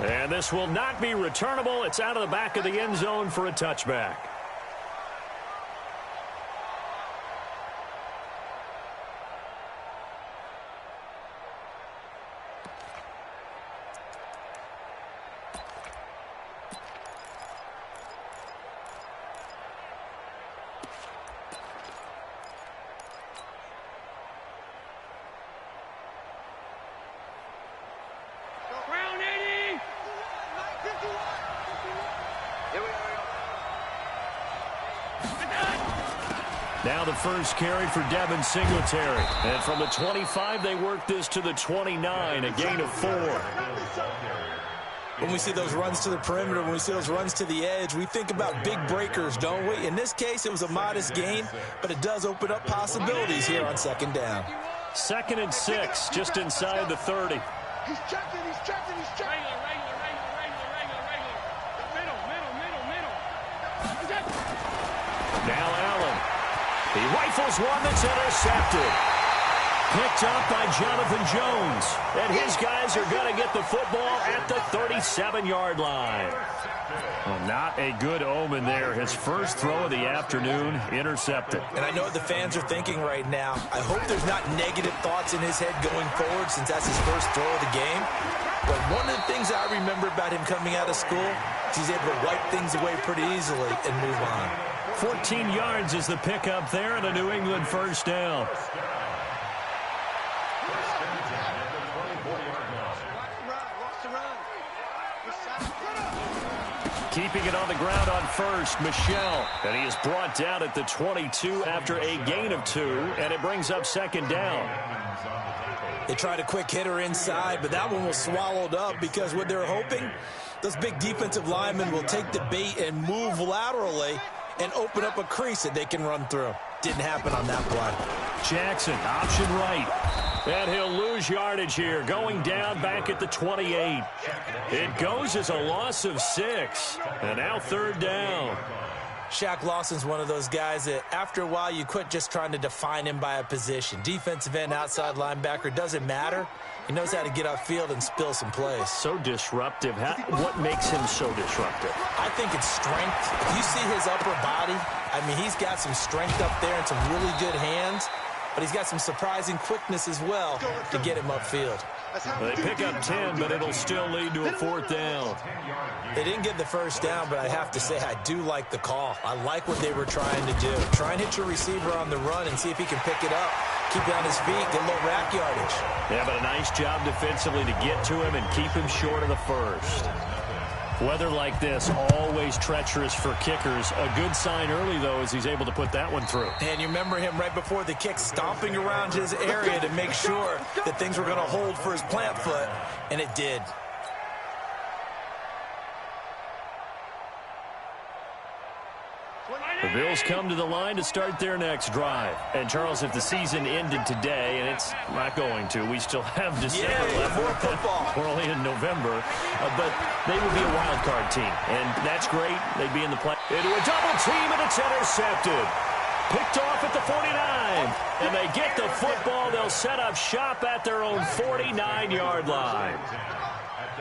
And this will not be returnable. It's out of the back of the end zone for a touchback. Now the first carry for Devin Singletary. And from the 25, they work this to the 29, a gain of 4. When we see those runs to the perimeter, when we see those runs to the edge, we think about big breakers, don't we? In this case, it was a modest gain, but it does open up possibilities here on second down. 2nd and 6, just inside the 30. He's checking, he's checking, he's checking. Now Allen. He rifles one that's intercepted. Picked up by Jonathan Jones. And his guys are going to get the football at the 37-yard line. Well, not a good omen there. His first throw of the afternoon intercepted. And I know what the fans are thinking right now. I hope there's not negative thoughts in his head going forward since that's his first throw of the game. But one of the things I remember about him coming out of school is he's able to wipe things away pretty easily and move on. 14 yards is the pickup there and a New England first down. Keeping it on the ground on first, Michel. And he is brought down at the 22 after a gain of 2, and it brings up second down. They tried a quick hitter inside, but that one was swallowed up because what they're hoping, those big defensive linemen will take the bait and move laterally and open up a crease that they can run through. Didn't happen on that play. Jackson, option right. And he'll lose yardage here, going down back at the 28. It goes as a loss of 6. And now third down. Shaq Lawson's one of those guys that after a while you quit just trying to define him by a position. Defensive end, outside linebacker, doesn't matter. He knows how to get upfield and spill some plays. So disruptive. What makes him so disruptive? I think it's strength. If you see his upper body, I mean, he's got some strength up there and some really good hands, but he's got some surprising quickness as well to get him upfield. They pick up 10, but it'll still lead to a fourth down. They didn't get the first down, but I have to say I do like the call. I like what they were trying to do. Try and hit your receiver on the run and see if he can pick it up. Keep it on his feet, get a little rack yardage. Yeah, but a nice job defensively to get to him and keep him short of the first. Weather like this, always treacherous for kickers. A good sign early, though, is he's able to put that one through. And you remember him right before the kick stomping around his area to make sure that things were going to hold for his plant foot, and it did. The Bills come to the line to start their next drive. And, Charles, if the season ended today, and it's not going to, we still have December left. More football. We're only in November. But they would be a wild card team. And that's great. They'd be in the play. Into a double team, and it's intercepted. Picked off at the 49. And they get the football. They'll set up shop at their own 49-yard line.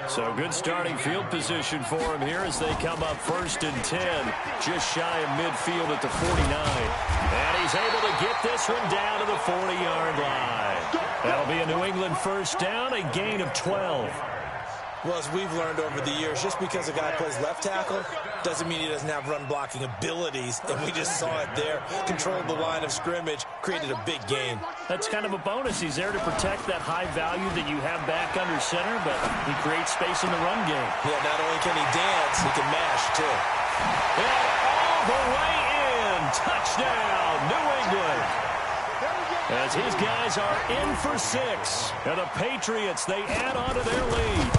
So good starting field position for him here as they come up 1st and 10, just shy of midfield at the 49. And he's able to get this one down to the 40-yard line. That'll be a New England first down, a gain of 12. Well, as we've learned over the years, just because a guy plays left tackle doesn't mean he doesn't have run-blocking abilities, and we just saw it there. Controlled the line of scrimmage, created a big gain. That's kind of a bonus. He's there to protect that high value that you have back under center, but he creates space in the run game. Yeah, not only can he dance, he can mash, too. And all the way in. Touchdown, New England. As his guys are in for 6. And the Patriots, they add on to their lead.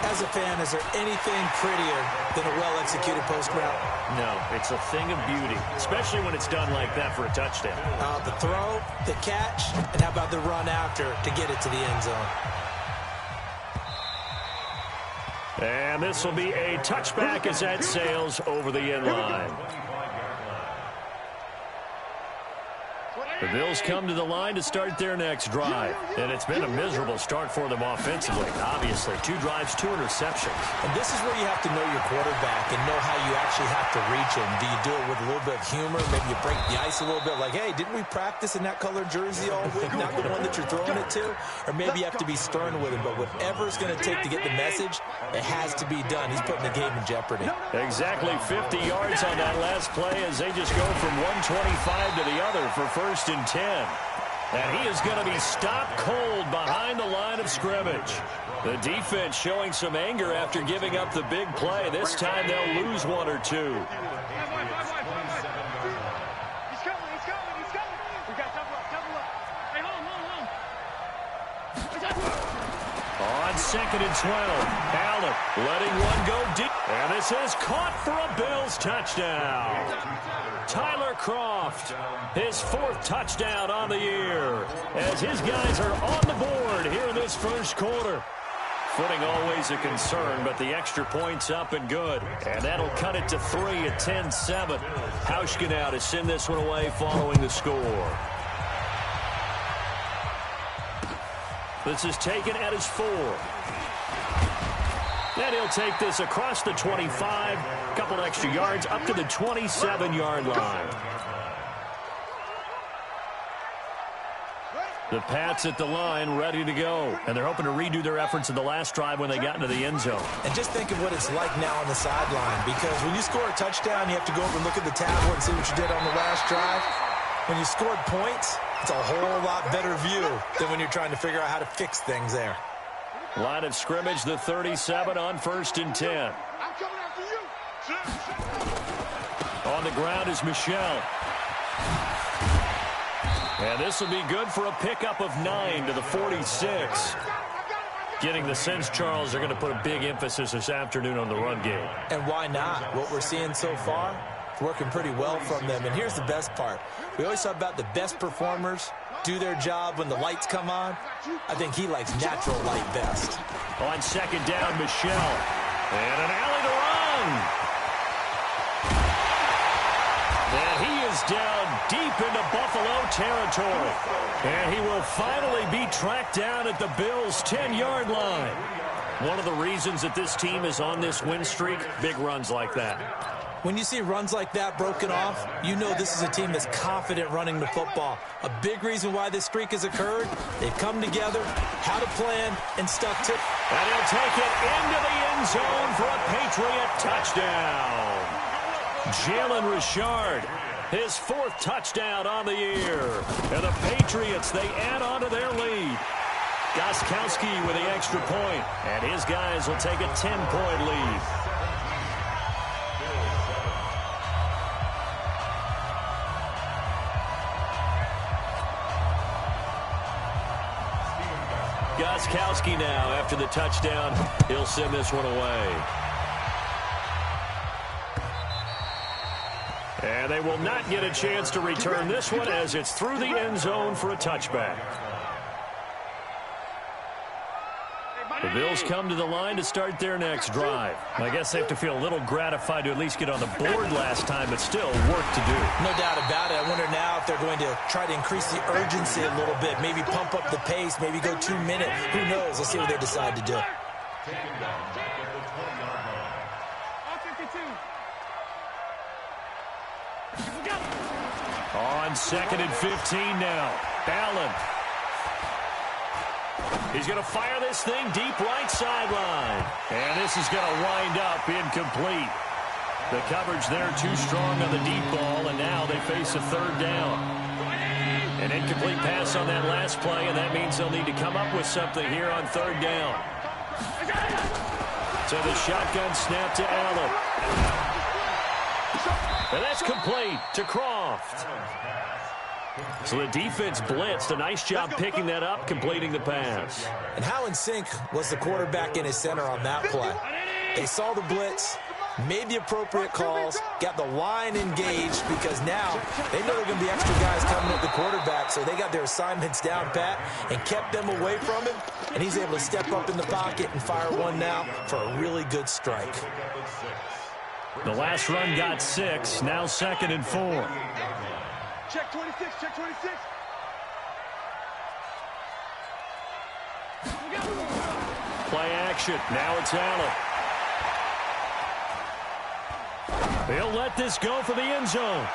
As a fan, is there anything prettier than a well-executed post route? No, it's a thing of beauty, especially when it's done like that for a touchdown. The throw, the catch, and how about the run after to get it to the end zone? And this will be a touchback as that sails over the end line. The Bills come to the line to start their next drive. And it's been a miserable start for them offensively. Obviously, 2 drives, 2 interceptions. And this is where you have to know your quarterback and know how you actually have to reach him. Do you do it with a little bit of humor? Maybe you break the ice a little bit like, hey, didn't we practice in that colored jersey all week? Not the one that you're throwing it to? Or maybe you have to be stern with him. But whatever it's going to take to get the message, it has to be done. He's putting the game in jeopardy. Exactly 50 yards on that last play as they just go from 125 to the other for 1st and 10. And he is going to be stopped cold behind the line of scrimmage. The defense showing some anger after giving up the big play. This time they'll lose 1 or 2. He's coming. We got double up. Hey, hold on. On 2nd and 12, Allen letting one go deep. And this is caught for a Bills touchdown. Tyler Kroft, his 4th touchdown on the year, as his guys are on the board here in this first quarter. Footing always a concern, but the extra point's up and good. And that'll cut it to 3 at 10-7. Hauschka now to send this one away following the score. This is taken at his 4. And he'll take this across the 25, a couple extra yards up to the 27-yard line. The Pats at the line ready to go. And they're hoping to redo their efforts in the last drive when they got into the end zone. And just think of what it's like now on the sideline. Because when you score a touchdown, you have to go over and look at the tablet and see what you did on the last drive. When you scored points, it's a whole lot better view than when you're trying to figure out how to fix things there. Line of scrimmage, the 37 on 1st and 10. I'm coming after you. On the ground is Michel. And this will be good for a pickup of 9 to the 46. Getting the sense, Charles, they're going to put a big emphasis this afternoon on the run game. And why not? What we're seeing so far, it's working pretty well from them. And here's the best part. We always talk about the best performers do their job when the lights come on. I think he likes natural light best. On 2nd down, Michel. And an alley to run. And he is down deep into Buffalo territory. And he will finally be tracked down at the Bills' 10-yard line. One of the reasons that this team is on this win streak, big runs like that. When you see runs like that broken off, you know this is a team that's confident running the football. A big reason why this streak has occurred, they've come together, had a plan, and stuck to it. And he'll take it into the end zone for a Patriot touchdown. Jalen Richard, his 4th touchdown on the year. And the Patriots, they add on to their lead. Gostkowski with the extra point, and his guys will take a 10-point lead. Gostkowski now, after the touchdown, he'll send this one away. And they will not get a chance to return this one as it's through the end zone for a touchback. The Bills come to the line to start their next drive. I guess they have to feel a little gratified to at least get on the board last time, but still work to do. No doubt about it. I wonder now if they're going to try to increase the urgency a little bit, maybe pump up the pace, maybe go 2 minutes. Who knows? Let's see what they decide to do. On 2nd and 15 now. Allen. He's going to fire this thing deep right sideline. And this is going to wind up incomplete. The coverage there too strong on the deep ball, and now they face a 3rd down. An incomplete pass on that last play, and that means they'll need to come up with something here on 3rd down. So the shotgun snap to Allen. And that's complete to Kroft. So the defense blitzed. A nice job picking that up, completing the pass. And how in sync was the quarterback in his center on that play? They saw the blitz, made the appropriate calls, got the line engaged, because now they know there are going to be extra guys coming at the quarterback, so they got their assignments down pat and kept them away from him, and he's able to step up in the pocket and fire one now for a really good strike. The last run got 6, now 2nd and 4. Check 26, check 26. Play action. Now it's Allen. He'll let this go for the end zone.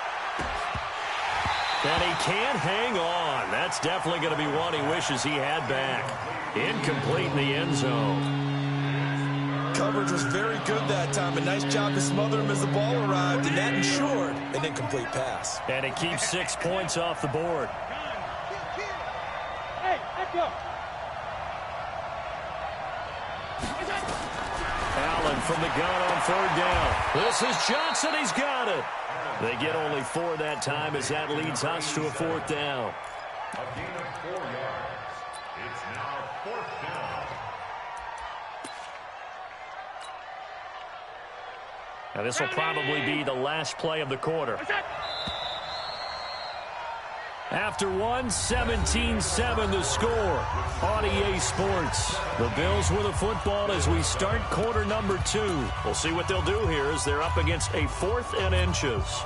And he can't hang on. That's definitely going to be one he wishes he had back. Incomplete in the end zone. Coverage was very good that time. A nice job to smother him as the ball arrived, and that ensured an incomplete pass. And it keeps 6 points off the board. Hey, let's go. Allen from the gun on 3rd down. This is Johnson. He's got it. They get only 4 that time as that leads us to a 4th down. A gain of 4 yards. It's now 4th down. Now this will probably be the last play of the quarter. After 17-7 the score on EA Sports. The Bills with the football as we start quarter number 2. We'll see what they'll do here as they're up against a 4th and inches.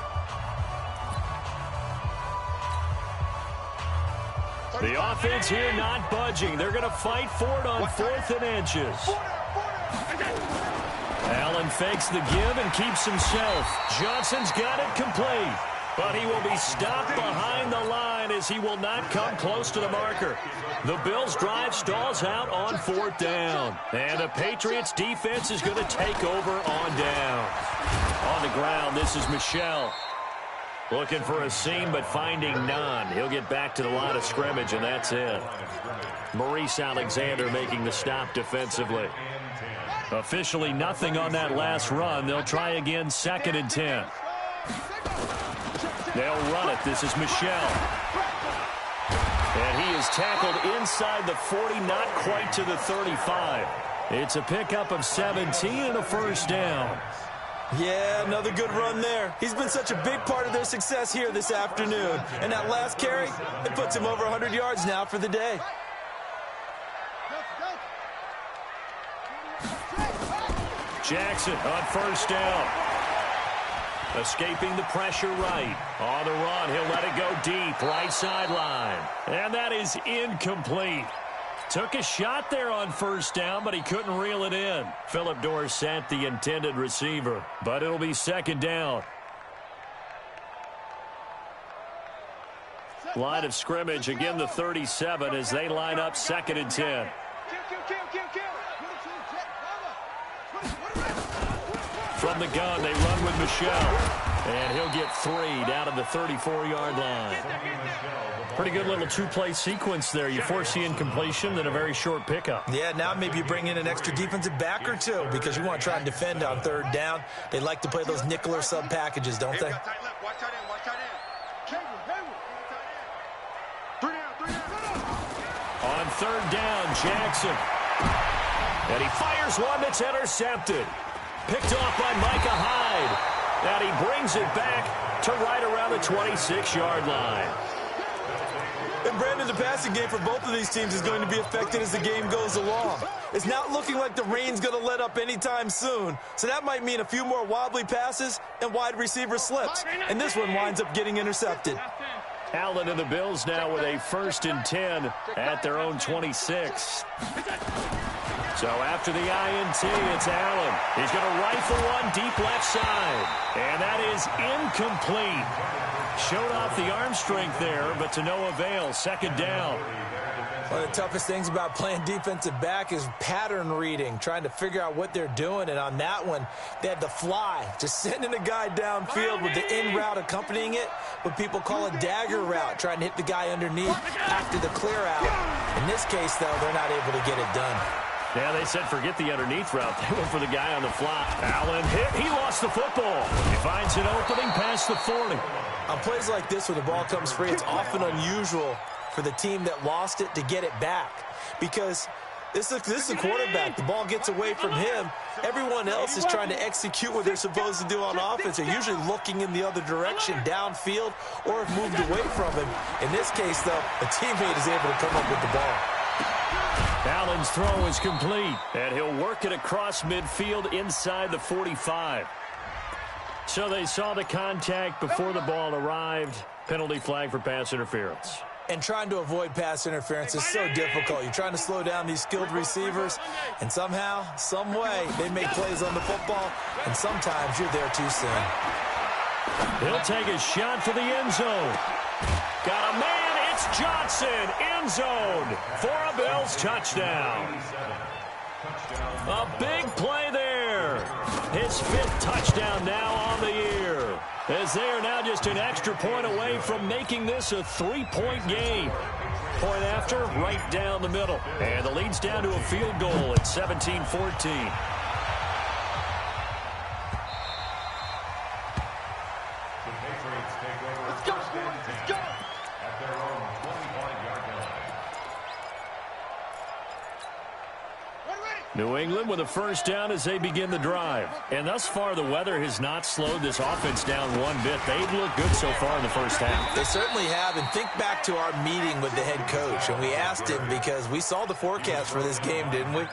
The offense here not budging. They're going to fight for it on 4th and inches. Allen fakes the give and keeps himself. Johnson's got it complete. But he will be stopped behind the line as he will not come close to the marker. The Bills' drive stalls out on 4th down. And the Patriots' defense is going to take over on down. On the ground, this is Michel. Looking for a seam, but finding none. He'll get back to the line of scrimmage, and that's it. Maurice Alexander making the stop defensively. Officially nothing on that last run. They'll try again 2nd and 10. They'll run it. This is Michel. And he is tackled inside the 40, not quite to the 35. It's a pickup of 17 and a 1st down. Yeah, another good run there. He's been such a big part of their success here this afternoon. And that last carry, it puts him over 100 yards now for the day. Jackson on 1st down. Escaping the pressure right. On the run, he'll let it go deep, right sideline. And that is incomplete. Took a shot there on 1st down, but he couldn't reel it in. Philip Dorsett, the intended receiver. But it'll be 2nd down. Line of scrimmage, again the 37 as they line up 2nd and 10. From the gun, they run with Michel. And he'll get 3 down to the 34-yard line. Pretty good little 2-play sequence there. You force the incompletion, then a very short pickup. Yeah, now maybe you bring in an extra defensive back or 2 because you want to try and defend on 3rd down. They like to play those nickel or sub packages, don't they? On 3rd down, Jackson. And he fires one that's intercepted. Picked off by Micah Hyde. And he brings it back to right around the 26-yard line. And Brandon, the passing game for both of these teams is going to be affected as the game goes along. It's not looking like the rain's going to let up anytime soon. So that might mean a few more wobbly passes and wide receiver slips. And this one winds up getting intercepted. Allen and the Bills now with a 1st and 10 at their own 26. So after the INT, it's Allen. He's going to rifle one deep left side. And that is incomplete. Showed off the arm strength there, but to no avail. 2nd down. One of the toughest things about playing defensive back is pattern reading, trying to figure out what they're doing. And on that one, they had the fly, just sending a guy downfield with the in route accompanying it, what people call a dagger route, trying to hit the guy underneath after the clear out. In this case, though, they're not able to get it done. Yeah, they said forget the underneath route. They went for the guy on the fly. Allen hit. He lost the football. He finds an opening past the 40. On plays like this where the ball comes free, it's often unusual for the team that lost it to get it back. Because this is a quarterback. The ball gets away from him. Everyone else is trying to execute what they're supposed to do on offense. They're usually looking in the other direction, downfield, or have moved away from him. In this case, though, a teammate is able to come up with the ball. Allen's throw is complete, and he'll work it across midfield inside the 45. So they saw the contact before the ball arrived. Penalty flag for pass interference. And trying to avoid pass interference is so difficult. You're trying to slow down these skilled receivers, and somehow, some way, they make plays on the football, and sometimes you're there too soon. He'll take a shot for the end zone. Got a man, it's Johnson, end zone for a Bills touchdown. A big play there. His 5th touchdown now on the year, as they are now just an extra point away from making this a 3-point game. Point after, right down the middle. And the lead's down to a field goal at 17-14. New England with a first down as they begin the drive. And thus far, the weather has not slowed this offense down one bit. They've looked good so far in the first half. They certainly have. And think back to our meeting with the head coach. And we asked him, because we saw the forecast for this game, didn't we?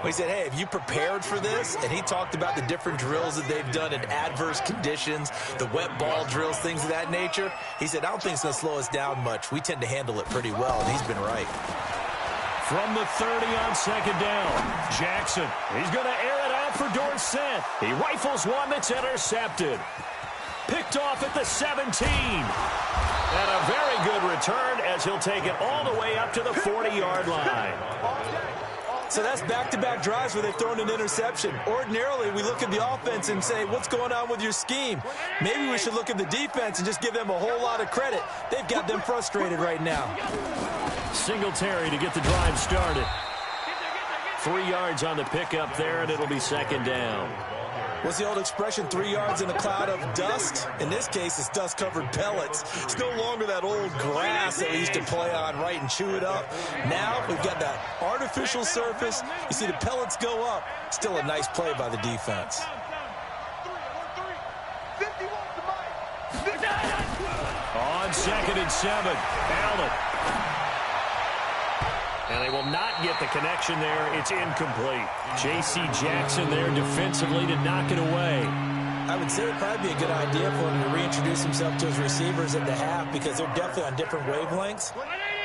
We said, hey, have you prepared for this? And he talked about the different drills that they've done in adverse conditions, the wet ball drills, things of that nature. He said, I don't think it's going to slow us down much. We tend to handle it pretty well, and he's been right. From the 30 on second down, Jackson, he's going to air it out for Dorsett. He rifles one that's intercepted. Picked off at the 17. And a very good return as he'll take it all the way up to the 40-yard line. So that's back-to-back drives where they've thrown an interception. Ordinarily, we look at the offense and say, what's going on with your scheme? Maybe we should look at the defense and just give them a whole lot of credit. They've got them frustrated right now. Singletary to get the drive started. 3 yards on the pickup there, and it'll be second down. What's the old expression, 3 yards in a cloud of dust? In this case, it's dust-covered pellets. It's no longer that old grass that we used to play on, right, and chew it up. Now we've got that artificial surface. You see the pellets go up. Still a nice play by the defense. On 2nd and 7, Allen. And they will not get the connection there. It's incomplete. J.C. Jackson there defensively to knock it away. I would say it would probably be a good idea for him to reintroduce himself to his receivers at the half, because they're definitely on different wavelengths.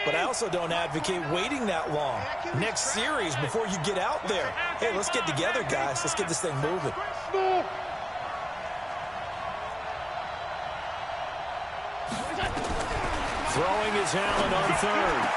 But I also don't advocate waiting that long. Next series, before you get out there, hey, let's get together, guys. Let's get this thing moving. Throwing is Allen on 3rd.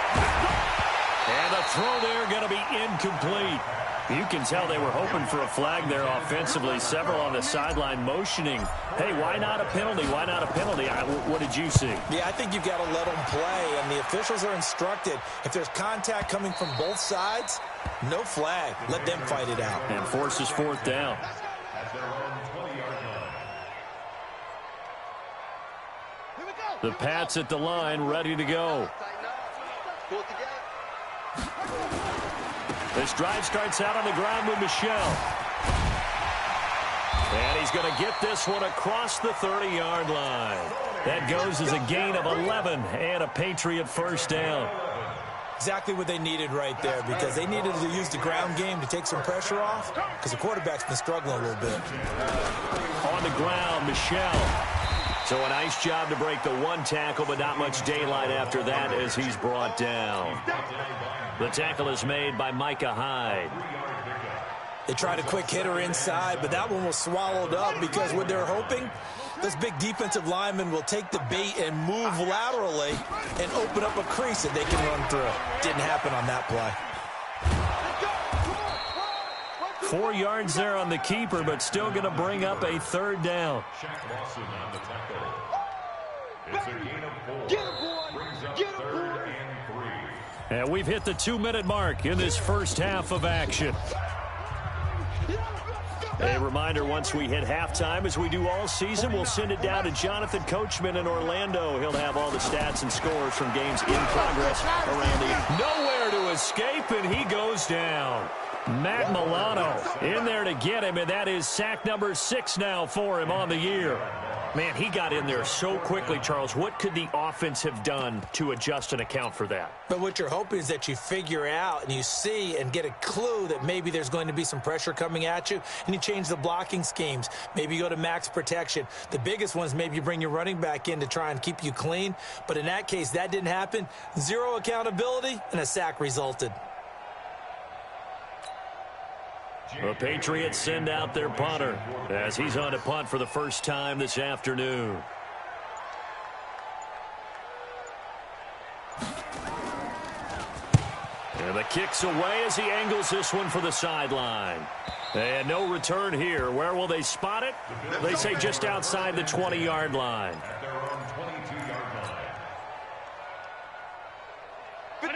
And the throw there going to be incomplete. You can tell they were hoping for a flag there offensively. Several on the sideline motioning. Hey, why not a penalty? Why not a penalty? What did you see? Yeah, I think you've got to let them play, and the officials are instructed. If there's contact coming from both sides, no flag. Let them fight it out. And forces 4th down. The Pats at the line, ready to go. This drive starts out on the ground with Michel. And he's going to get this one across the 30-yard line. That goes as a gain of 11 and a Patriot first down. Exactly what they needed right there, because they needed to use the ground game to take some pressure off, because the quarterback's been struggling a little bit. On the ground, Michel. So a nice job to break the one tackle, but not much daylight after that as he's brought down. The tackle is made by Micah Hyde. They tried a quick hitter inside, but that one was swallowed up, because what they're hoping, this big defensive lineman will take the bait and move laterally and open up a crease that they can run through. Didn't happen on that play. 4 yards there on the keeper, but still going to bring up a 3rd down. It's a gain of 4. Brings up 3rd and 3. And we've hit the 2-minute mark in this first half of action. A reminder, once we hit halftime, as we do all season, we'll send it down to Jonathan Coachman in Orlando. He'll have all the stats and scores from games in progress around the... Nowhere to escape, and he goes down. Matt Milano in there to get him, and that is sack number 6 now for him on the year. Man, he got in there so quickly, Charles. What could the offense have done to adjust and account for that? But what you're hoping is that you figure out and you see and get a clue that maybe there's going to be some pressure coming at you, and you change the blocking schemes. Maybe you go to max protection. The biggest one is maybe you bring your running back in to try and keep you clean. But in that case, that didn't happen. Zero accountability, and a sack resulted. The Patriots send out their punter as he's on to punt for the first time this afternoon. And the kick's away as he angles this one for the sideline. And no return here. Where will they spot it? They say just outside the 20-yard line.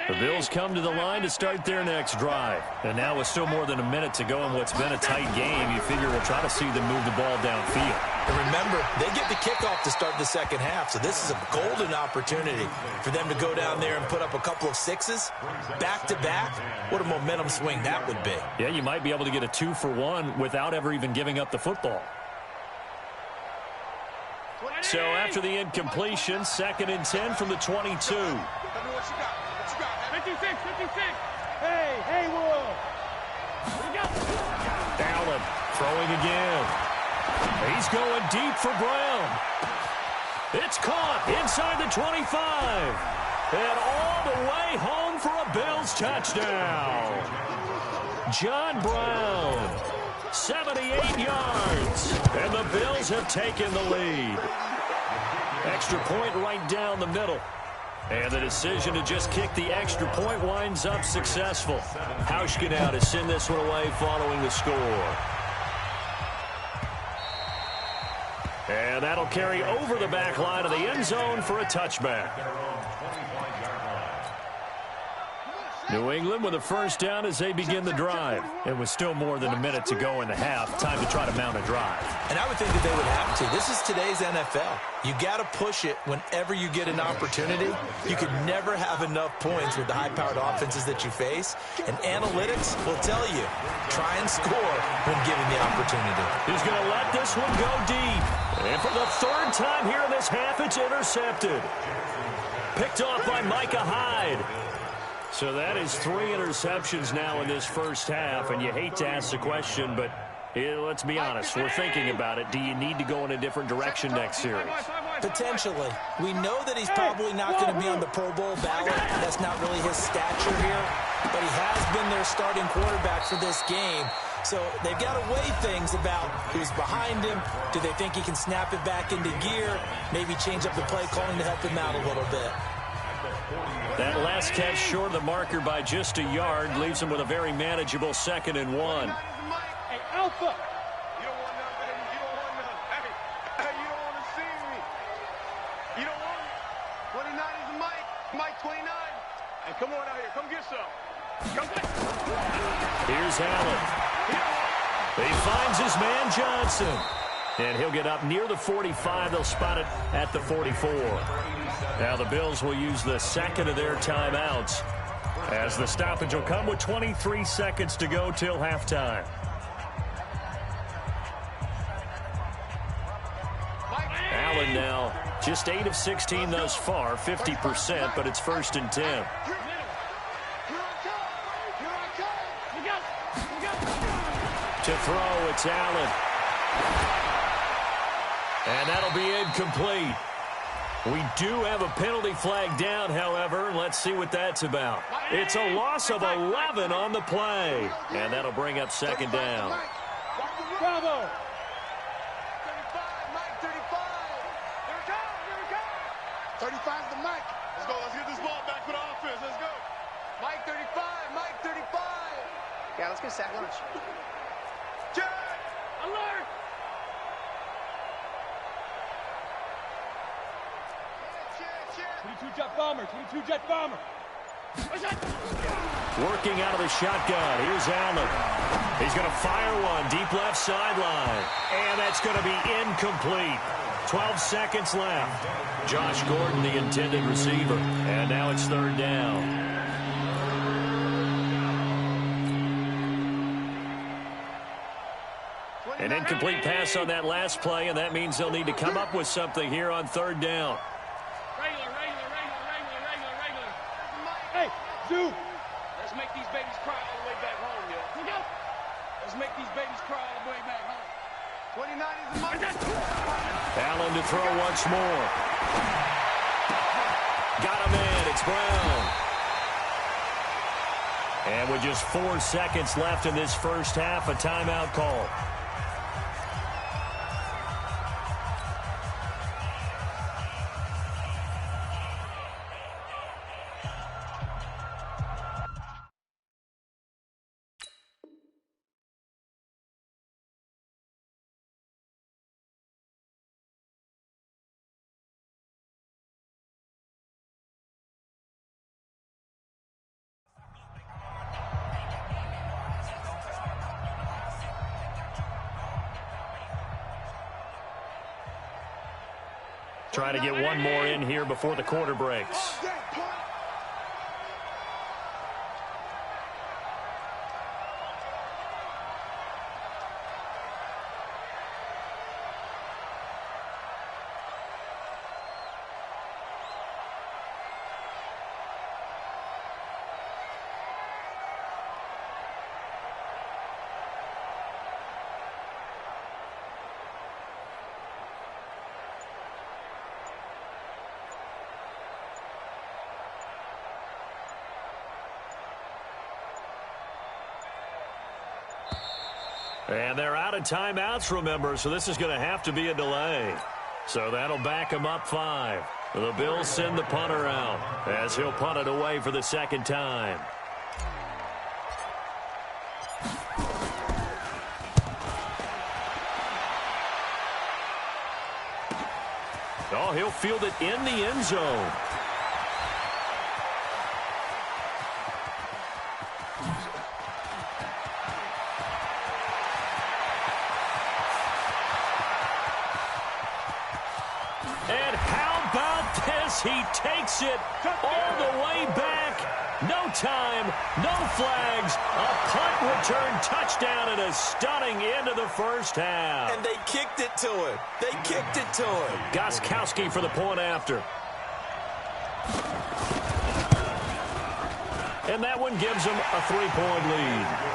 The Bills come to the line to start their next drive. And now with still more than a minute to go in what's been a tight game, you figure we'll try to see them move the ball downfield. And remember, they get the kickoff to start the second half, so this is a golden opportunity for them to go down there and put up a couple of sixes back-to-back. What a momentum swing that would be. Yeah, you might be able to get a 2-for-1 without ever even giving up the football. So after the incompletion, 2nd and 10 from the 22. 56. Hey, Will. Allen throwing again. He's going deep for Brown. It's caught inside the 25. And all the way home for a Bills touchdown. John Brown, 78 yards. And the Bills have taken the lead. Extra point right down the middle. And the decision to just kick the extra point winds up successful. Hauschka now to send this one away following the score. And that'll carry over the back line of the end zone for a touchback. New England with a first down as they begin the drive. It was still more than a minute to go in the half. Time to try to mount a drive. And I would think that they would have to. This is today's NFL. You got to push it whenever you get an opportunity. You could never have enough points with the high-powered offenses that you face. And analytics will tell you, try and score when given the opportunity. He's going to let this one go deep. And for the 3rd time here in this half, it's intercepted. Picked off by Micah Hyde. So that is 3 interceptions now in this first half, and you hate to ask the question, but let's be honest, we're thinking about it. Do you need to go in a different direction next series? Potentially. We know that he's probably not going to be on the Pro Bowl ballot. That's not really his stature here, but he has been their starting quarterback for this game. So they've got to weigh things about who's behind him. Do they think he can snap it back into gear? Maybe change up the play calling to help him out a little bit. That last catch short of the marker by just a yard leaves him with a very manageable 2nd and 1. Hey, Alpha. You don't want none, baby. You don't want none. Hey, you don't want to see me. You don't want it. 29 is the Mike. Mike 29. Hey, come on out here. Come get some. Come get some. Here's Allen. He finds his man Johnson. And he'll get up near the 45. They'll spot it at the 44. Now the Bills will use the 2nd of their timeouts as the stoppage will come with 23 seconds to go till halftime. Allen now just 8 of 16 thus far, 50%, but it's 1st and 10. To throw, it's Allen. And that'll be incomplete. We do have a penalty flag down, however. Let's see what that's about. It's a loss of 11 on the play. And that'll bring up 2nd down. Bravo. 35's the Mike. Let's go. Let's get this ball back for the offense. Let's go. Mike 35. Mike 35. Yeah, let's get sack lunch. Jack! Alert! Check. 22 jet bomber. 22 jet bomber. Working out of the shotgun. Here's Allen. He's going to fire one deep left sideline. And that's going to be incomplete. 12 seconds left. Josh Gordon, the intended receiver. And now it's 3rd down. An incomplete pass on that last play, and that means they'll need to come up with something here on third down. Regular. Hey, Zoo. Let's make these babies cry all the way back home, yo. Look out. Let's make these babies cry all the way back home. 29 is the mark. Allen to throw once more. Got him in. It's Brown. And with just 4 seconds left in this first half, a timeout call. Trying to get one more in here before the quarter breaks. And they're out of timeouts, remember, so this is going to have to be a delay. So that'll back them up 5. The Bills send the punter out as he'll punt it away for the second time. Oh, he'll field it in the end zone. He takes it all the way back. No time, no flags. A punt return touchdown and a stunning end of the first half. And they kicked it to him. Gostkowski for the point after. And that one gives them a 3-point lead.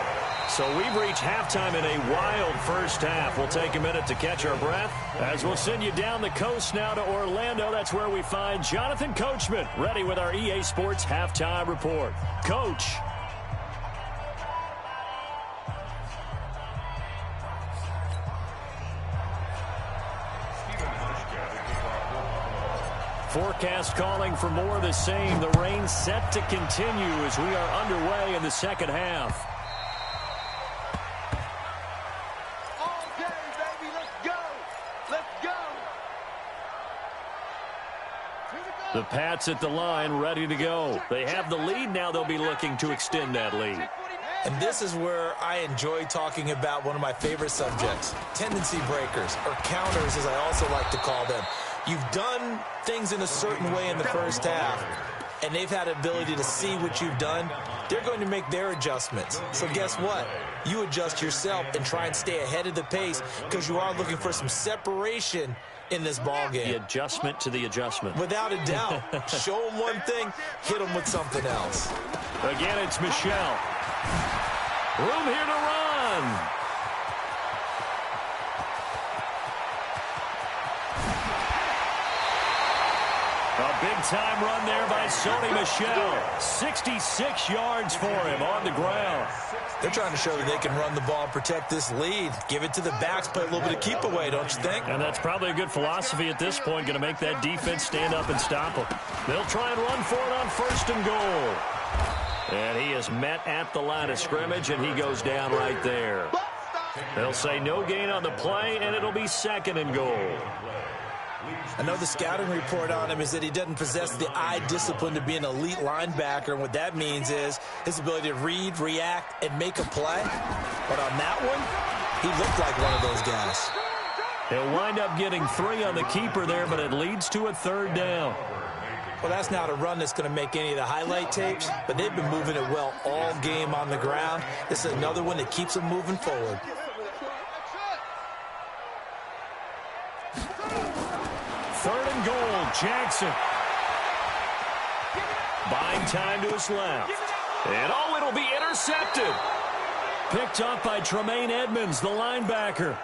So we've reached halftime in a wild first half. We'll take a minute to catch our breath as we'll send you down the coast now to Orlando. That's where we find Jonathan Coachman ready with our EA Sports Halftime Report. Coach. Forecast calling for more of the same. The rain set to continue as we are underway in the second half. The Pats at the line, ready to go. They have the lead now. They'll be looking to extend that lead. And this is where I enjoy talking about one of my favorite subjects, tendency breakers, or counters as I also like to call them. You've done things in a certain way in the first half, and they've had the ability to see what you've done. They're going to make their adjustments. So guess what? You adjust yourself and try and stay ahead of the pace because you are looking for some separation in this ball game. The adjustment to the adjustment. Without a doubt. Show them one thing, hit them with something else. Again, it's Michelle. Room here to run. A big-time run there by Sony Michel. 66 yards for him on the ground. They're trying to show that they can run the ball and protect this lead. Give it to the backs, play a little bit of keep away, don't you think? And that's probably a good philosophy at this point, going to make that defense stand up and stop them. They'll try and run for it on 1st and goal. And he is met at the line of scrimmage, and he goes down right there. They'll say no gain on the play, and it'll be 2nd and goal. I know the scouting report on him is that he doesn't possess the eye discipline to be an elite linebacker, and what that means is his ability to read, react, and make a play. But on that one, he looked like one of those guys. He'll wind up getting 3 on the keeper there, but it leads to a 3rd down. Well, that's not a run that's going to make any of the highlight tapes, but they've been moving it well all game on the ground. This is another one that keeps them moving forward. and goal, Jackson. Buying time to his left. And, oh, it'll be intercepted. Picked up by Tremaine Edmonds, the linebacker.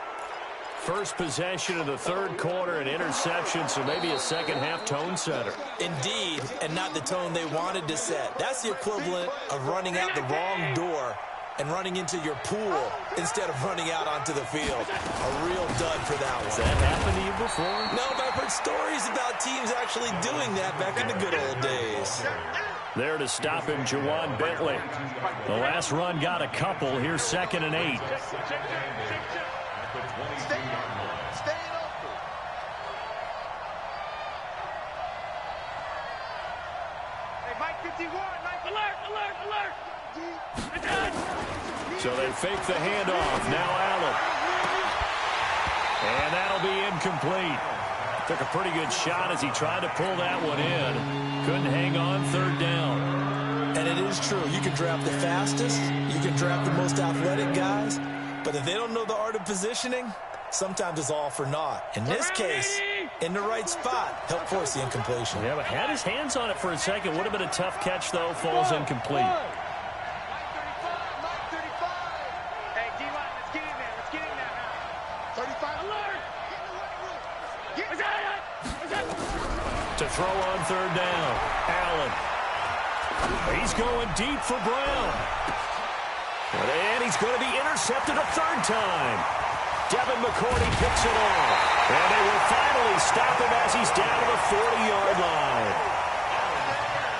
First possession of the third quarter, an interception, so maybe a second-half tone setter. Indeed, and not the tone they wanted to set. That's the equivalent of running out the wrong door and running into your pool instead of running out onto the field. A real dud for that one. Has that happened to you before? No, but I've heard stories about teams actually doing that back in the good old days. There to stop him, Jawan Bentley. The last run got a couple. Here's 2nd and 8. So they fake the handoff. Now Allen. And that'll be incomplete. Took a pretty good shot as he tried to pull that one in. Couldn't hang on, 3rd down. And it is true. You can draft the fastest. You can draft the most athletic guys. But if they don't know the art of positioning, sometimes it's all for naught. In this case, in the right spot, helped force the incompletion. Yeah, but had his hands on it for a second. Would have been a tough catch, though. Falls incomplete. To throw on 3rd down. Allen. He's going deep for Brown. And he's going to be intercepted a 3rd time. Devin McCourty picks it off. And they will finally stop him as he's down to the 40-yard line.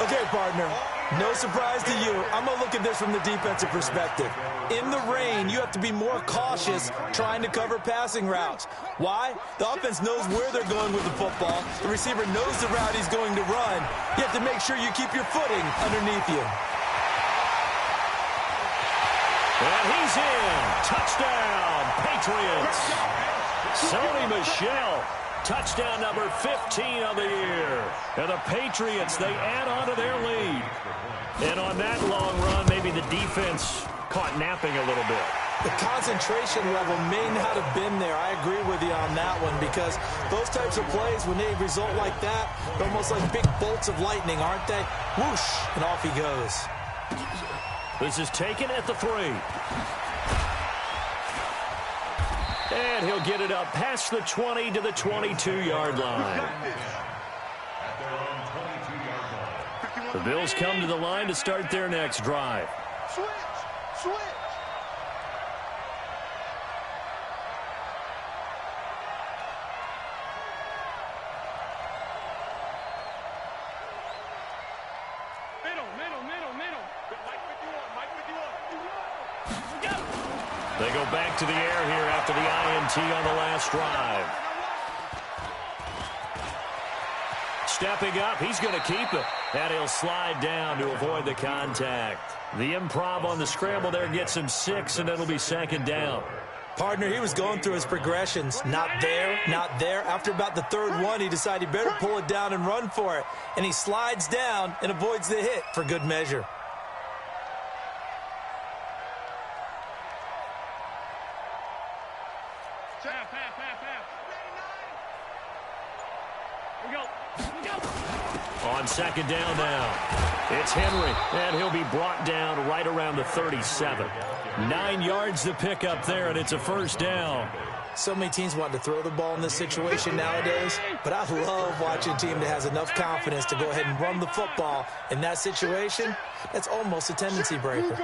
Okay, partner. No surprise to you. I'm going to look at this from the defensive perspective. In the rain, you have to be more cautious trying to cover passing routes. Why? The offense knows where they're going with the football. The receiver knows the route he's going to run. You have to make sure you keep your footing underneath you. And he's in. Touchdown, Patriots. Sony Michel. Touchdown number 15 of the year. And the Patriots, they add on to their lead. And on that long run, maybe the defense caught napping a little bit. The concentration level may not have been there. I agree with you on that one because those types of plays, when they result like that, they're almost like big bolts of lightning, aren't they? Whoosh, and off he goes. This is taken at the 3. And he'll get it up past the 20 to the 22-yard line. The Bills come to the line to start their next drive. Switch. They go back to the air here after the INT on the last drive. Stepping up, he's going to keep it. And he'll slide down to avoid the contact. The improv on the scramble there gets him 6, and it'll be 2nd down. Partner, he was going through his progressions. Not there, not there. After about the 3rd one, he decided he better pull it down and run for it. And he slides down and avoids the hit for good measure. On 2nd down now, it's Henry, and he'll be brought down right around the 37. 9 yards to pick up there, and it's a 1st down. So many teams want to throw the ball in this situation nowadays, but I love watching a team that has enough confidence to go ahead and run the football. In that situation, that's almost a tendency breaker.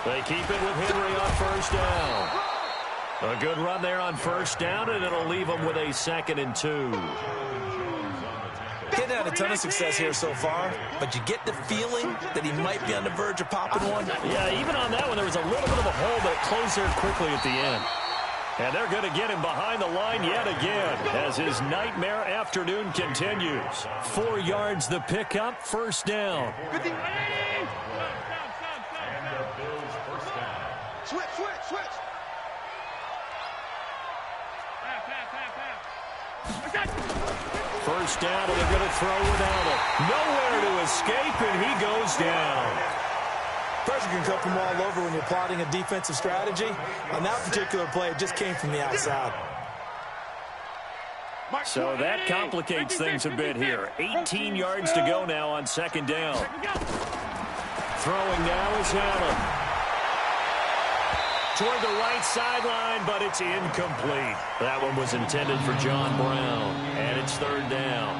They keep it with Henry on 1st down. A good run there on 1st down, and it'll leave them with a 2nd and 2. Getting had a ton of success here so far, but you get the feeling that he might be on the verge of popping one. Yeah, even on that one, there was a little bit of a hole, but it closed there quickly at the end. And they're going to get him behind the line yet again as his nightmare afternoon continues. 4 yards the pickup, 1st down. Switch. First down, and they're going to throw without it. Nowhere to escape, and he goes down. Pressure can come from all over when you're plotting a defensive strategy. On that particular play, it just came from the outside. So that complicates things a bit here. 18 yards to go now on second down. Throwing now is Allen. Toward the right sideline, but it's incomplete. That one was intended for John Brown, and it's third down.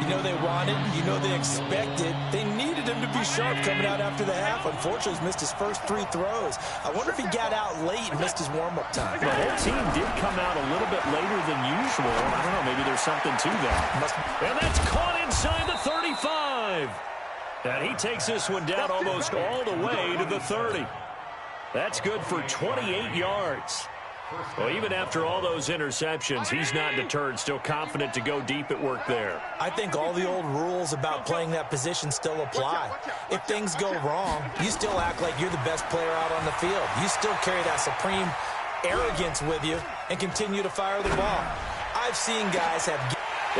You know they wanted, you know they expected. They needed him to be sharp coming out after the half. Unfortunately, he's missed his first 3 throws. I wonder if he got out late and missed his warm-up time. The whole team did come out a little bit later than usual. I don't know, maybe there's something to that. And that's caught inside the 35. And he takes this one down almost all the way to the 30. That's good for 28 yards. Well, even after all those interceptions, he's not deterred, still confident to go deep at work there. I think all the old rules about playing that position still apply. If things go wrong, you still act like you're the best player out on the field. You still carry that supreme arrogance with you and continue to fire the ball. I've seen guys have...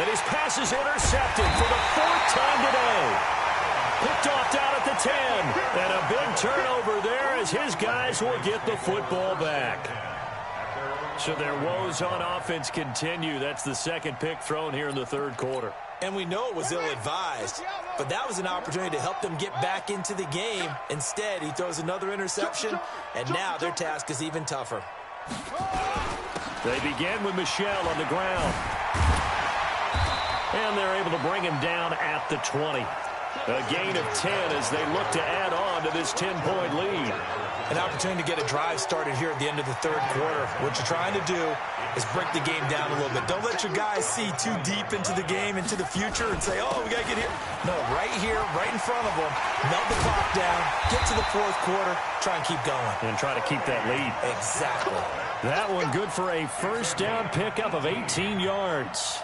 And his pass is intercepted for the 4th time today. Picked off down at the 10. And a big turnover there as his guys will get the football back. So their woes on offense continue. That's the second pick thrown here in the third quarter. And we know it was ill-advised, but that was an opportunity to help them get back into the game. Instead, he throws another interception, and now their task is even tougher. They begin with Michel on the ground. And they're able to bring him down at the 20. A gain of 10 as they look to add on to this 10-point lead. An opportunity to get a drive started here at the end of the third quarter. What you're trying to do is break the game down a little bit. Don't let your guys see too deep into the game, into the future, and say, oh, we got to get here. No, right here, right in front of them. Melt the clock down, get to the fourth quarter, try and keep going. And try to keep that lead. Exactly. That one good for a first down pickup of 18 yards.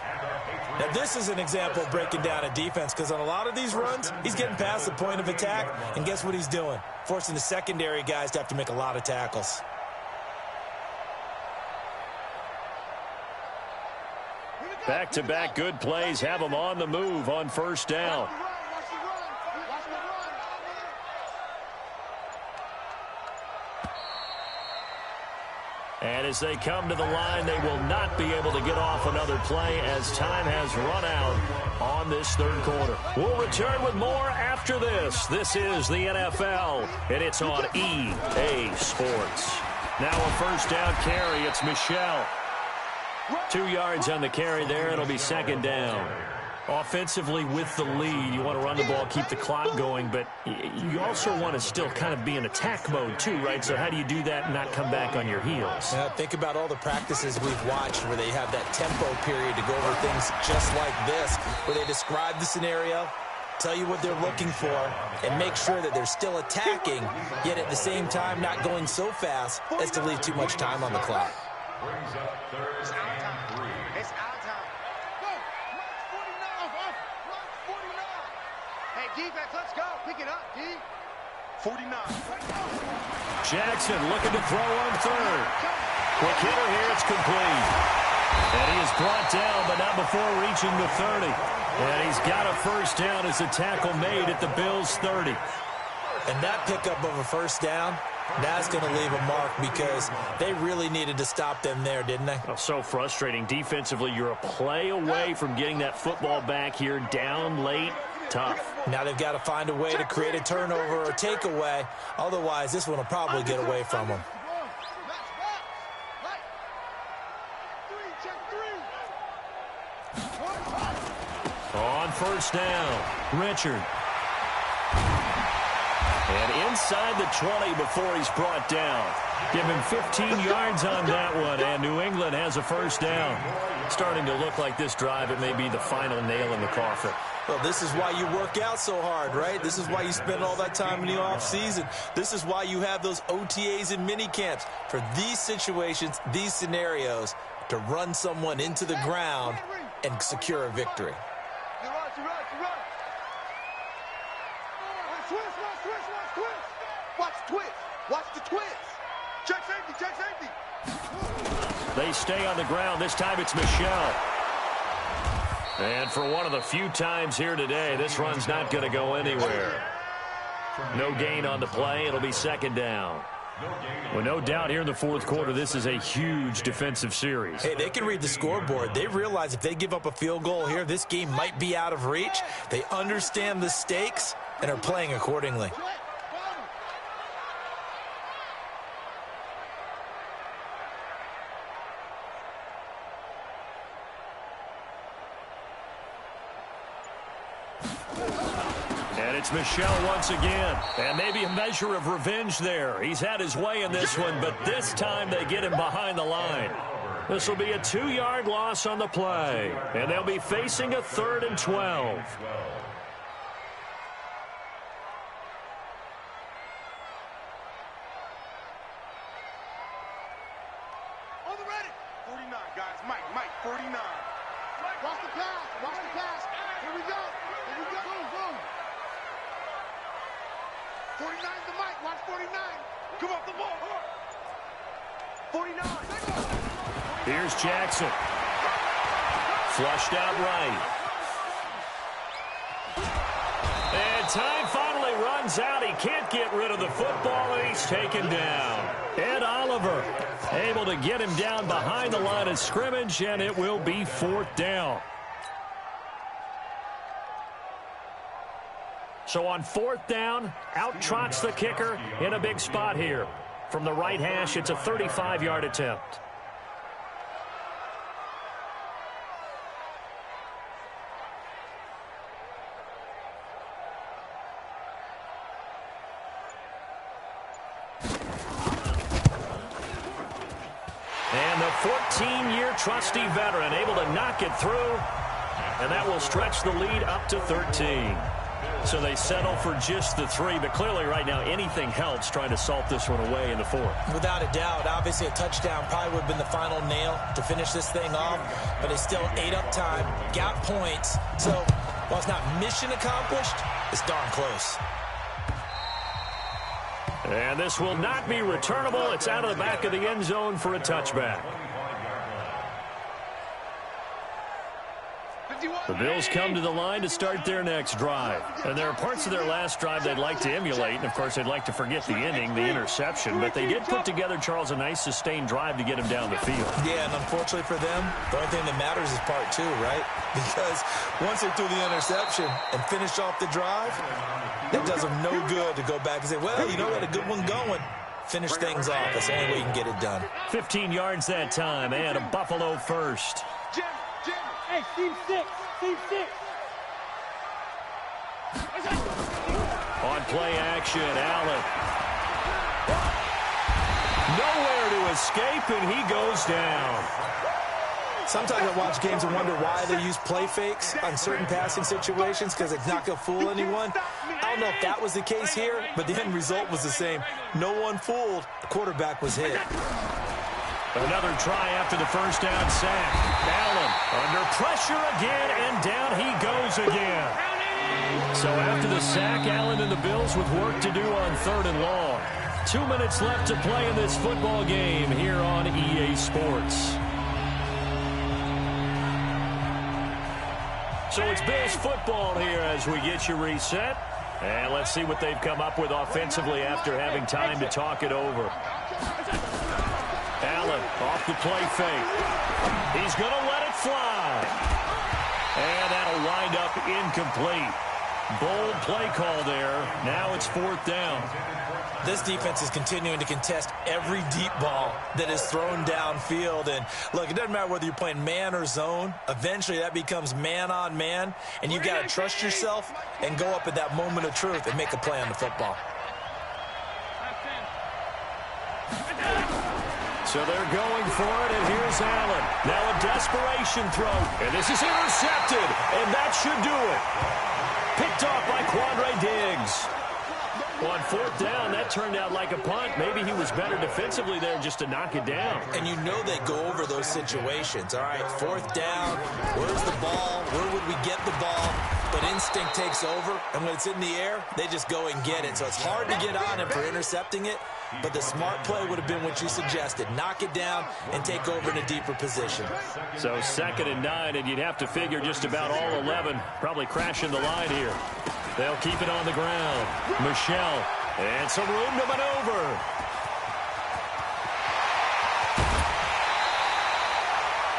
Now, this is an example of breaking down a defense because on a lot of these runs, he's getting past the point of attack, and guess what he's doing? Forcing the secondary guys to have to make a lot of tackles. Back-to-back good plays have them on the move on first down. And as they come to the line, they will not be able to get off another play as time has run out on this third quarter. We'll return with more after this. This is the NFL, and it's on EA Sports. Now a first down carry. It's Michel. 2 yards on the carry there. It'll be second down. Offensively with the lead, you want to run the ball, keep the clock going, but you also want to still kind of be in attack mode too, right? So how do you do that and not come back on your heels? Think about all the practices we've watched where they have that tempo period to go over things just like this, where they describe the scenario, tell you what they're looking for, and make sure that they're still attacking, yet at the same time not going so fast as to leave too much time on the clock. Brings up third and 3. It's our time. Go! 49. 49. Hey, defense, let's go. Pick it up, D. 49. Jackson looking to throw on third. Quick hitter here. It's complete. And he is brought down, but not before reaching the 30. And he's got a first down as a tackle made at the Bills' 30. And that pickup of a first down, that's going to leave a mark because they really needed to stop them there, didn't they? Oh, so frustrating. Defensively, you're a play away from getting that football back here, down late. Tough. Now they've got to find a way to create a turnover or takeaway. Otherwise, this one will probably get away from them. On first down, Richard. And inside the 20 before he's brought down. Give him 15 yards on that one, and New England has a first down. Starting to look like this drive, it may be the final nail in the coffin. Well, this is why you work out so hard, right? This is why you spend all that time in the offseason. This is why you have those OTAs and mini camps. For these situations, these scenarios, to run someone into the ground and secure a victory. Watch twist. Watch the twist. Check safety. Check safety. They stay on the ground. This time it's Michel. And for one of the few times here today, this run's not going to go anywhere. No gain on the play. It'll be second down. Well, no doubt here in the fourth quarter, this is a huge defensive series. Hey, they can read the scoreboard. They realize if they give up a field goal here, this game might be out of reach. They understand the stakes and are playing accordingly. And it's Michel once again. And maybe a measure of revenge there. He's had his way in this one, but this time they get him behind the line. This will be a 2-yard loss on the play. And they'll be facing a 3rd and 12. On the ready. 49, guys. Mike, 49. Watch the pass. Here we go. Boom. 49 to Mike. Watch 49. Come off the ball. 49. Here's Jackson. Flushed out right. And time finally runs out. He can't get rid of the football, and he's taken down. Ed Oliver able to get him down behind the line of scrimmage, and it will be 4th down. So on 4th down, out trots the kicker in a big spot here. From the right hash, it's a 35-yard attempt. And the 14-year trusty veteran able to knock it through, and that will stretch the lead up to 13. So they settle for just the 3, but clearly right now anything helps trying to salt this one away in the 4th. Without a doubt, obviously a touchdown probably would have been the final nail to finish this thing off, but it's still ate up time, got points. So while it's not mission accomplished, it's darn close. And this will not be returnable. It's out of the back of the end zone for a touchback. The Bills come to the line to start their next drive. And there are parts of their last drive they'd like to emulate. And, of course, they'd like to forget the ending, the interception. But they did put together, Charles, a nice sustained drive to get him down the field. Yeah, and unfortunately for them, the only thing that matters is part 2, right? Because once they threw the interception and finished off the drive, that does them no good to go back and say, well, you know what, a good one going. Finish things off. That's the only way you can get it done. 15 yards that time, and a Buffalo first. Jim. Hey, Steve 6. On play action, Allen. Nowhere to escape, and he goes down. Sometimes I watch games and wonder why they use play fakes on certain passing situations, because it's not going to fool anyone. I don't know if that was the case here, but the end result was the same. No one fooled. The quarterback was hit. Another try after the first down sack. Allen under pressure again, and down he goes again. So after the sack, Allen and the Bills with work to do on 3rd and long. 2 minutes left to play in this football game here on EA Sports. So it's Bills football here as we get you reset. And let's see what they've come up with offensively after having time to talk it over. Allen off the play fake. He's going to let it fly. And that'll wind up incomplete. Bold play call there. Now it's 4th down. This defense is continuing to contest every deep ball that is thrown downfield. And look, it doesn't matter whether you're playing man or zone. Eventually that becomes man on man. And you've got to trust yourself and go up at that moment of truth and make a play on the football. So they're going for it, and here's Allen. Now a desperation throw, and this is intercepted, and that should do it. Picked off by Quandre Diggs. On 4th down, that turned out like a punt. Maybe he was better defensively there just to knock it down. And you know they go over those situations. All right, 4th down, where's the ball? Where would we get the ball? But instinct takes over, and when it's in the air, they just go and get it. So it's hard to get on him for intercepting it, but the smart play would have been what you suggested. Knock it down and take over in a deeper position. So 2nd and 9, and you'd have to figure just about all 11 probably crashing the line here. They'll keep it on the ground. Michel, and some room to maneuver.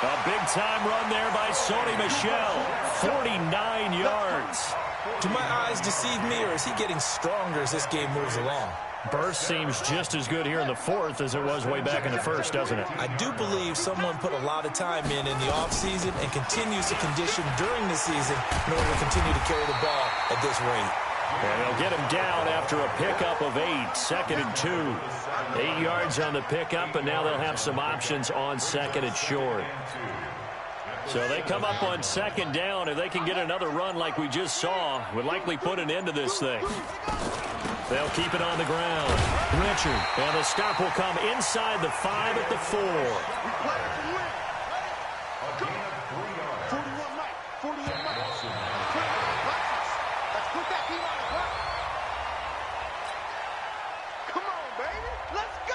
A big-time run there by Sony Michel. 49 yards. Do my eyes deceive me, or is he getting stronger as this game moves along? Burst seems just as good here in the fourth as it was way back in the first, doesn't it? I do believe someone put a lot of time in the offseason and continues to condition during the season in order to continue to carry the ball at this rate. And they'll get him down after a pickup of 8, 2nd and 2. 8 yards on the pickup, and now they'll have some options on 2nd and short. So they come up on 2nd down. If they can get another run like we just saw, would likely put an end to this thing. They'll keep it on the ground. Richard, and the stop will come inside the 5 at the 4. 41 Mike. 41 Mike. Let's put that team on the ground. Come on, baby. Let's go.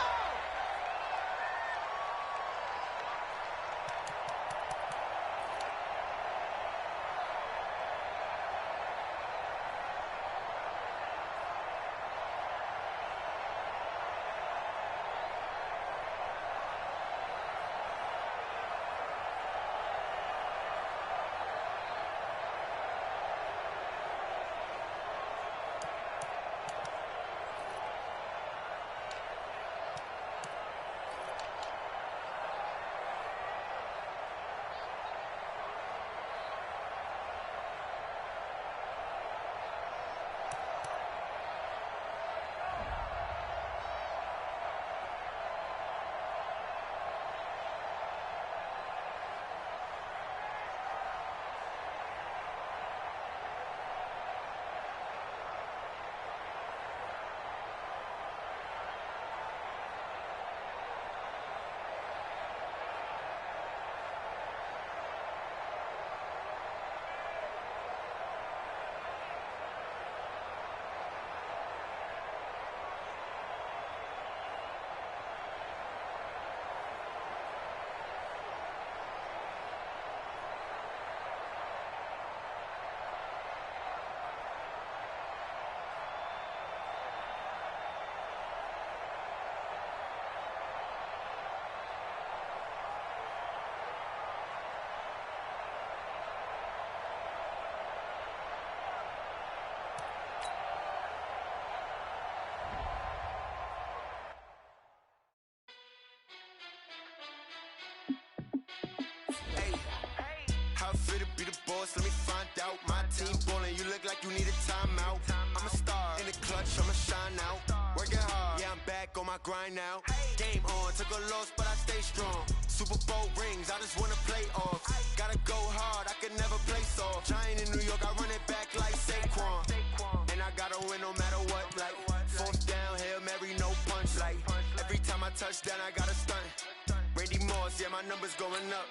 How fit to be the boss? Let me find out. My team ballin', you look like you need a timeout. I'm a star in the clutch, I'ma shine out. Working hard, yeah, I'm back on my grind now. Game on, took a loss, but I stay strong. Super Bowl rings, I just wanna play off. Gotta go hard, I can never play soft. Giant in New York, I run it back like Saquon. And I gotta win no matter what, like 4th down, Hail Mary, no punch. Like every time I touch down, I gotta stunt. Randy Moss, yeah, my numbers going up.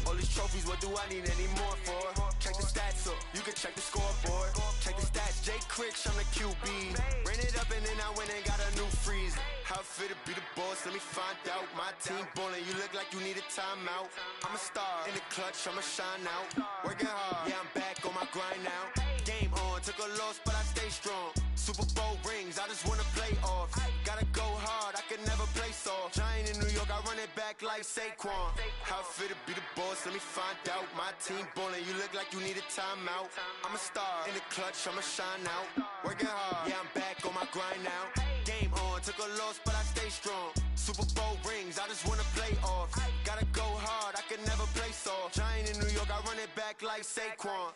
All these trophies, what do I need any more for? Check the stats up, you can check the scoreboard. Check the stats, Jay Critch, I'm the QB. Ran it up and then I went and got a new freeze. How fit to be the boss, let me find out. My team ballin', you look like you need a timeout. I'm a star in the clutch, I'ma shine out. Working hard, yeah, I'm back on my grind now. Game on, took a loss, but I stay strong. Super Bowl rings, I just wanna play off. Gotta go hard, I can never play soft. Giant in New York, I run it back like Saquon. How fit to be the boss, let me find out. My team ballin', you look like you need a timeout. I'm a star in the clutch, I'ma shine out. Working hard, yeah, I'm back on my grind now. Game on, took a loss, but I stay strong. Super Bowl rings, I just wanna play off. Gotta go hard, I can never play soft. Giant in New York, I run it back like Saquon.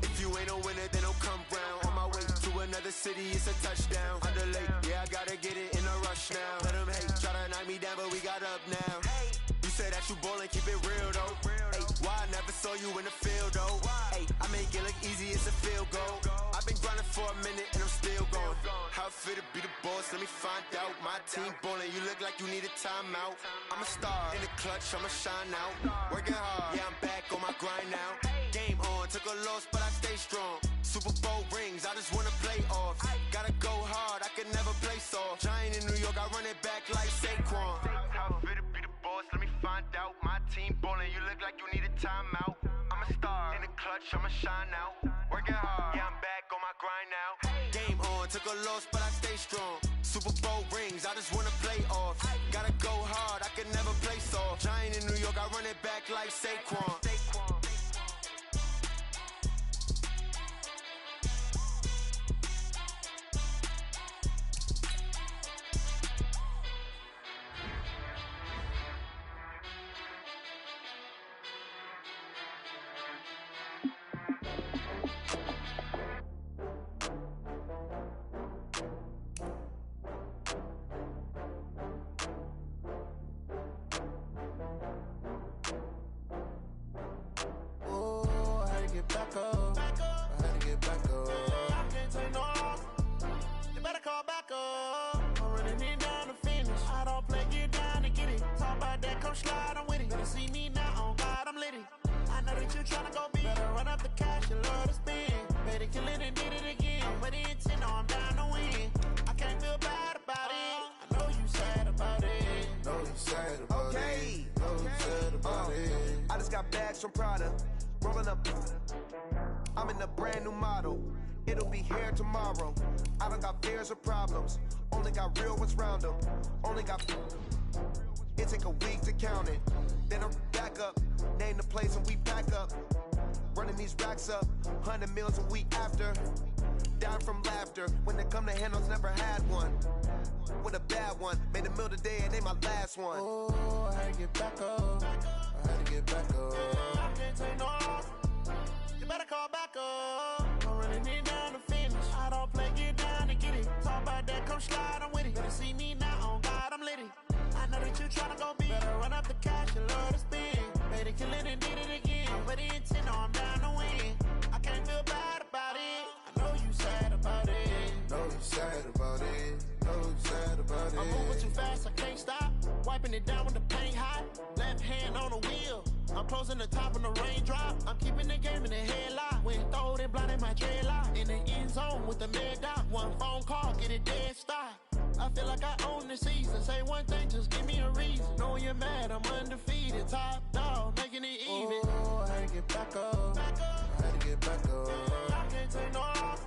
If you ain't a winner, then don't come round. On my way to another city, it's a touchdown. Underlay, yeah, I gotta get it in a rush now. Let them hate, try to knock me down, but we got up now. You say that you ballin', keep it real though. Hey, why I never saw you in the field though? Hey, I make it look easy, it's a field goal. I've been grinding for a minute and I'm still going. How fit to be the boss, let me find out. My team ballin', you look like you need a timeout. I'm a star in the clutch, I'ma shine out. Working hard, yeah, I'm back on my grind now. Game on, took a loss, but I stay strong. Super Bowl rings, I just wanna play off. Gotta go hard, I can never play soft. Giant in New York, I run it back like Saquon. How fit to be the boss, let me find out. My team ballin', you look like you need a timeout. I'm a star in the clutch, I'ma shine out. Working hard, yeah, I'm back on my grind now. Game on, took a loss, but I stay strong. Super Bowl rings, I just wanna play off. Gotta go hard, I can never play soft. Giant in New York, I run it it back like Saquon. Back up. I had to get back up. I can't take no loss. You better call back up. I'm running it down to finish. I don't play, get down to get it. Talk about that, come slide, I'm with it. Better see me now, on God, I'm litty. I know that you tryna go big. Better run up the cash, you love to spend. Better kill it and did it again. I'm with the intent, no, I'm down to win. I can't feel bad about it. I know you sad about it. Know you sad about it. Know you sad about it. I just got bags from Prada. Rolling up, I'm in a brand new model. It'll be here tomorrow. I don't got fears or problems. Only got real ones round them. Only got. It take a week to count it. Then I'm back up. Name the place and we pack up. Running these racks up. 100 meals a week after. Down from laughter. When they come to handles, never had one. With a bad one. Made a meal today and they my last one. Oh, I had to get back up. I had to get back up. I can't take no loss. You better call back up. I'm running it down to finish. I don't play, get down to get it. Talk about that, come slide, I'm with it. Better see me now, on God, I'm litty. I know that you tryna go big. Better run up the cash, you love to spend. Better kill it and did it again. But the intent, no, I'm down to win. I can't feel bad about it. I know you sad about it. Know you sad about it. Know you sad about it. I'm moving too fast, I can't stop. Wiping it down with the paint hot. Left hand on the wheel. I'm closing the top of the raindrop. I'm keeping the game in the headlock. When throwed and blinded my dreadlock. In the end zone with the mad dot. One phone call, get it dead stop. I feel like I own the season. Say one thing, just give me a reason. Knowing you're mad, I'm undefeated. Top dog, making it even. Oh, I had to get back up. I had to get back up. I can't take no loss.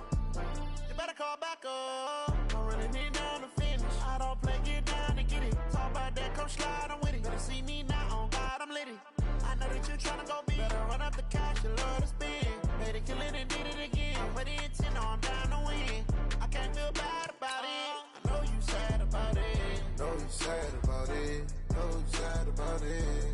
You better call back up. I'm running it down to finish. I don't play, get down to get it. Talk about that, come slide, I'm with it. Better see me now, on God, I'm litty. I know that you tryna go big. Better run up the cash, you love to spend. Better kill it and did it again. But the intent, no, I'm down to win. I can't feel bad about it. I know you sad about it. Know you sad about it. Know you sad about it.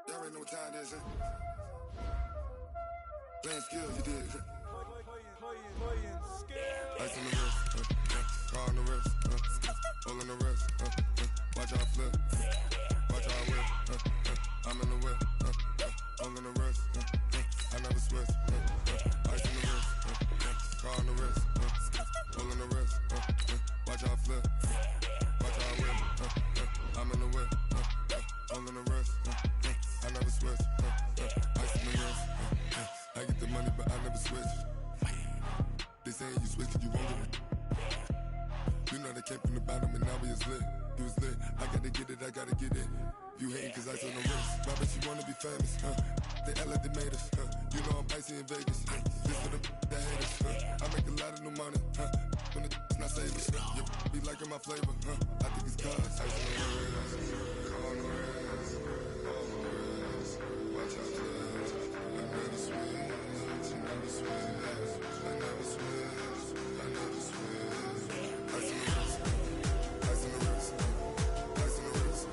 Y'all already know what time it is, huh? Playing skills, you did. Playing skills. Ice on the wrist, car on the wrist, hole on the wrist, watch out flip, watch out whip, I'm in the whip, hole on the wrist, I never switch, ice on the wrist, car on the wrist, hole on the wrist, watch out flip, watch out whip, I'm in the whip, hole on the wrist, I never switch, ice on the wrist, I get the money but I never switch. They saying you switch 'cause you won't get it. You know they came from the bottom and now we is lit. You was lit, I gotta get it, I gotta get it. You hating 'cause ice on the wrist. My bitch, you wanna be famous, They act like they made us, You know I'm icy in Vegas, This for the that hate us, I make a lot of new money, When the not saving, You be liking my flavor, I think it's cause ice on the wrist, on the wrist, on the wrist. Watch out, cuz I never switch, I never switch. I never switch, I never switch. Ice in the wrist, ice in the wrist, ice in the wrist,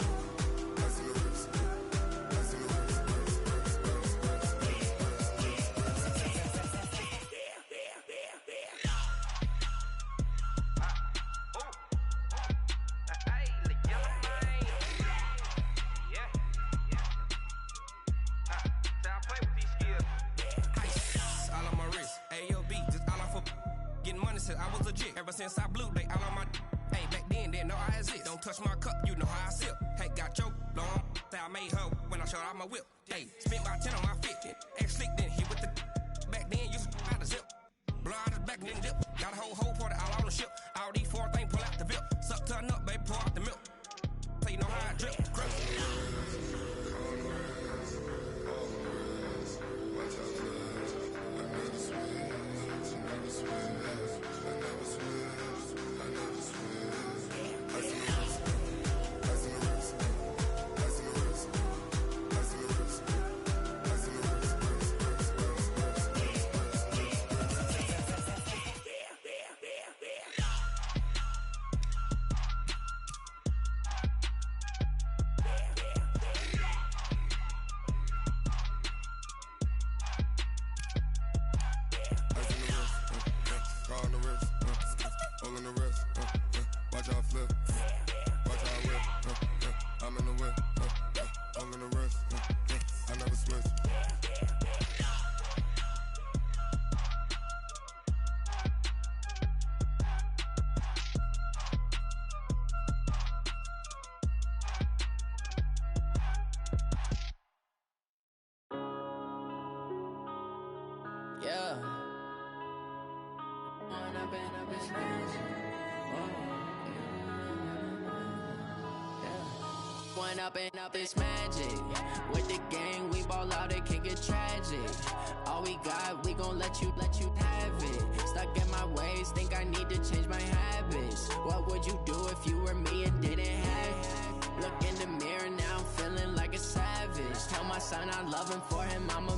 ice in the wrist, ice in the wrist, I was legit. Ever since I blew, they all on my. Hey, back then, didn't know I exist. Don't touch my cup, you know how I sip. Hey, got your long. Say I made her when I showed out my whip. Hey, spent about 10 on my fit. Ex slick, then hit with the. Back then, used to out the zip. Blow out his back, then dip. Got a whole party all on the ship. All these four things pull out the VIP. up this magic. One up and up this magic. With the gang, we ball out, it can get tragic. All we got, we gon' let you have it. Stuck in my ways, think I need to change my habits. What would you do if you were me and didn't have it? Look in the mirror, now I'm feeling like a savage. Tell my son I love him, for him I'm a